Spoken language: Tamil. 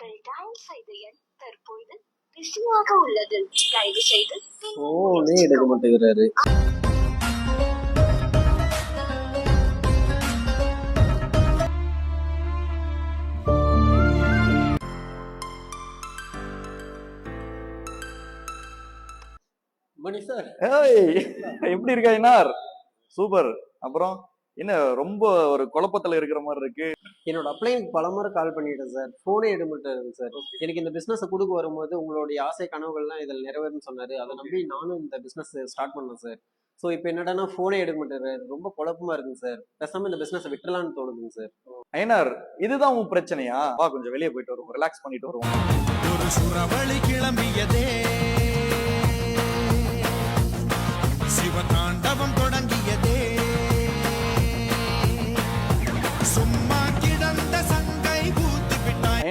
நீங்கள் டயல் செய்த எண் தற்பொழுது பிஸியாக உள்ளது. தயவு செய்து போனே எடுக்க மாட்டேங்கிறாரு. மணி சார், எப்படி இருக்கா இன்னார்? சூப்பர். அப்புறம் என்ன ரொம்ப ஒரு குழப்பத்துல இருக்கிற மாதிரி இருக்கு? என்னோட அப்ளைனுக்கு பலமுறை கால் பண்ணிட்டேன் சார், போனே எடுக்க மாட்டாரு சார். எனக்கு இந்த பிசினஸ் கொடுக்க வரும்போது உங்களுடைய ஆசை கனவுகள்லாம் இதில் நிறைவேறும்னு சொன்னாரு. அதை நம்பி நானும் இந்த பிசினஸ் ஸ்டார்ட் பண்ணேன் சார். ஸோ இப்போ என்னடானா போனே எடுக்க மாட்டாரு, ரொம்ப குழப்பமா இருக்குங்க சார். பேசாம இந்த பிசினஸ் விட்டுலான்னு தோணுதுங்க சார். ஐயனார், இதுதான் உன் பிரச்சனையா? வா கொஞ்சம் வெளியே போயிட்டு வருவோம், ரிலாக்ஸ் பண்ணிட்டு வருவோம். ஒரு சுறவழி கிளம்பியதே, சிவதாண்டவம் தொட